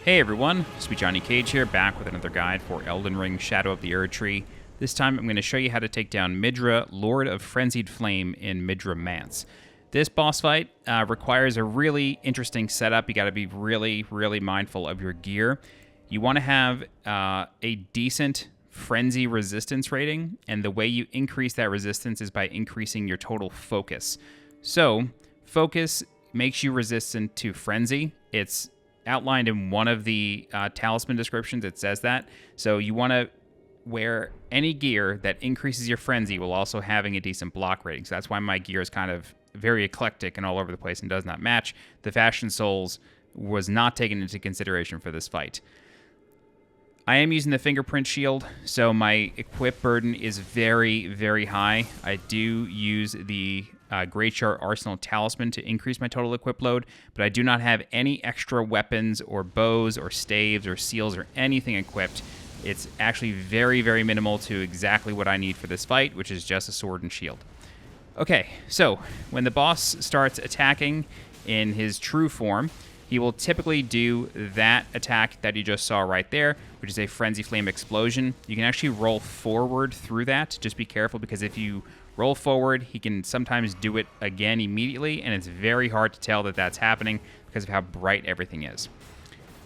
Hey everyone, SweetJohnnyCage here, back with another guide for Elden Ring Shadow of the Erdtree. This time I'm going to show you how to take down Midra, Lord of Frenzied Flame in Midra Manse. This boss fight requires a really interesting setup. You got to be really mindful of your gear. You want to have a decent frenzy resistance rating, and the way you increase that resistance is by increasing your total focus. So, focus makes you resistant to frenzy. It's outlined in one of the talisman descriptions. It says that. So you want to wear any gear that increases your frenzy while also having a decent block rating. So that's why my gear is kind of very eclectic and all over the place and does not match. The Fashion Souls was not taken into consideration for this fight. I am using the fingerprint shield, so my equip burden is very high. I do use the Great Shard Arsenal Talisman to increase my total equip load, but I do not have any extra weapons or bows or staves or seals or anything equipped. It's actually very minimal to exactly what I need for this fight, which is just a sword and shield. Okay, so when the boss starts attacking in his true form, he will typically do that attack that you just saw right there, which is a Frenzy Flame Explosion. You can actually roll forward through that. Just be careful, because if you roll forward, he can sometimes do it again immediately, and it's very hard to tell that that's happening because of how bright everything is.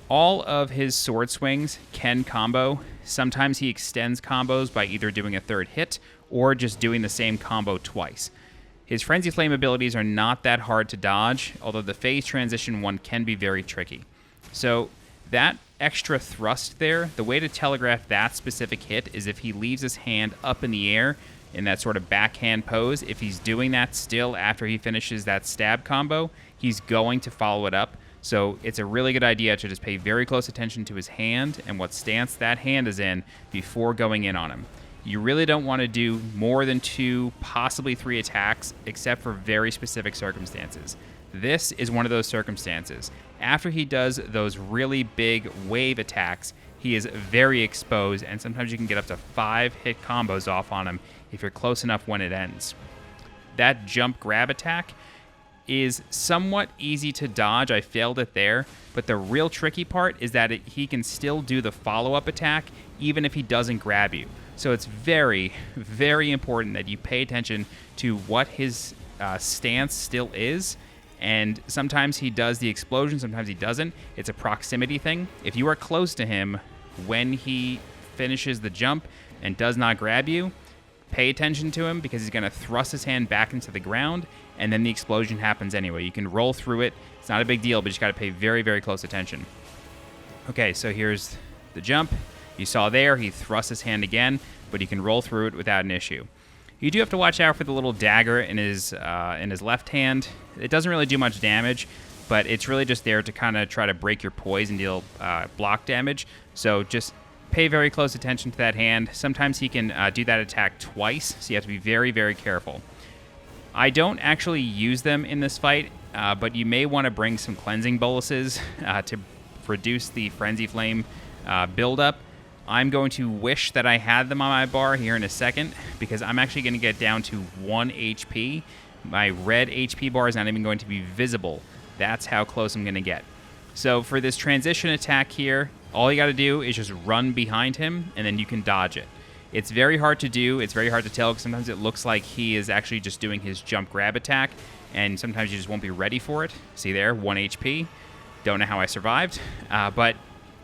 All of his sword swings can combo. Sometimes he extends combos by either doing a third hit or just doing the same combo twice. His Frenzy Flame abilities are not that hard to dodge, although the phase transition one can be very tricky. So that extra thrust there, the way to telegraph that specific hit is if he leaves his hand up in the air in that sort of backhand pose. If he's doing that still after he finishes that stab combo, he's going to follow it up. So it's a really good idea to just pay very close attention to his hand and what stance that hand is in before going in on him. You really don't want to do more than 2, possibly 3 attacks, except for very specific circumstances. This is one of those circumstances. After he does those really big wave attacks, he is very exposed, and sometimes you can get up to 5 hit combos off on him if you're close enough when it ends. That jump grab attack is somewhat easy to dodge. I failed it there, but the real tricky part is that he can still do the follow-up attack even if he doesn't grab you. So it's very important that you pay attention to what his stance still is. And sometimes he does the explosion, sometimes he doesn't. It's a proximity thing. If you are close to him when he finishes the jump and does not grab you, pay attention to him, because he's going to thrust his hand back into the ground, and then the explosion happens anyway. You can roll through it. It's not a big deal, but you just got to pay very close attention. Okay, so here's the jump. You saw there, he thrusts his hand again, but you can roll through it without an issue. You do have to watch out for the little dagger in his left hand. It doesn't really do much damage, but it's really just there to kind of try to break your poise and deal block damage. So just pay very close attention to that hand. Sometimes he can do that attack twice, so you have to be very careful. I don't actually use them in this fight, but you may want to bring some cleansing boluses to reduce the Frenzy Flame buildup. I'm going to wish that I had them on my bar here in a second, because I'm actually going to get down to 1 HP. My red HP bar is not even going to be visible. That's how close I'm going to get. So for this transition attack here, all you got to do is just run behind him, and then you can dodge it. It's very hard to do. It's very hard to tell, because sometimes it looks like he is actually just doing his jump grab attack, and sometimes you just won't be ready for it. See there, 1 HP. Don't know how I survived. But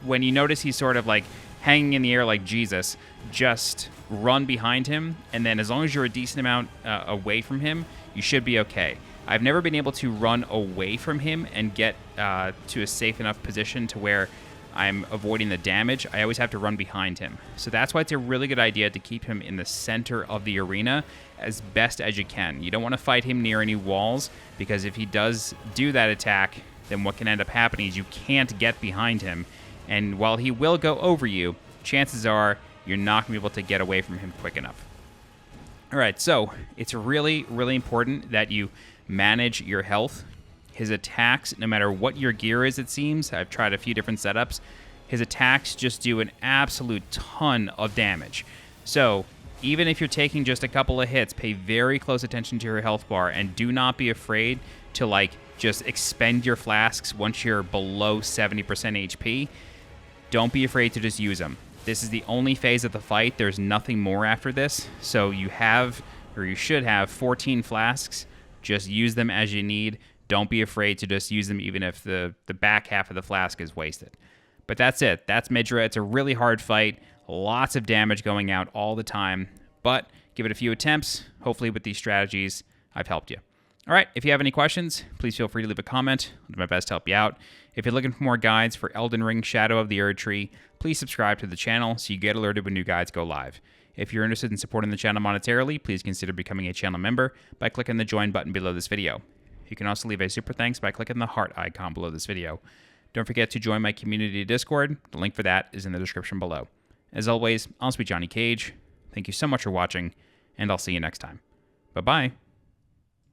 when you notice he's sort of like hanging in the air like Jesus, just run behind him, and then as long as you're a decent amount away from him, you should be okay. I've never been able to run away from him and get to a safe enough position to where I'm avoiding the damage. I always have to run behind him. So that's why it's a really good idea to keep him in the center of the arena as best as you can. You don't want to fight him near any walls, because if he does do that attack, then what can end up happening is you can't get behind him. And while he will go over you, chances are you're not going to be able to get away from him quick enough. All right, so it's really important that you manage your health. His attacks, no matter what your gear is, it seems, I've tried a few different setups, his attacks just do an absolute ton of damage. So even if you're taking just a couple of hits, pay very close attention to your health bar, and do not be afraid to like just expend your flasks once you're below 70% HP. Don't be afraid to just use them. This is the only phase of the fight. There's nothing more after this. So you have, or you should have, 14 flasks. Just use them as you need. Don't be afraid to just use them even if the back half of the flask is wasted. But that's it. That's Midra. It's a really hard fight. Lots of damage going out all the time. But give it a few attempts. Hopefully with these strategies, I've helped you. All right, if you have any questions, please feel free to leave a comment. I'll do my best to help you out. If you're looking for more guides for Elden Ring Shadow of the Erdtree, please subscribe to the channel so you get alerted when new guides go live. If you're interested in supporting the channel monetarily, please consider becoming a channel member by clicking the join button below this video. You can also leave a super thanks by clicking the heart icon below this video. Don't forget to join my community Discord. The link for that is in the description below. As always, I'm SweetJohnnyCage. Thank you so much for watching, and I'll see you next time. Bye-bye.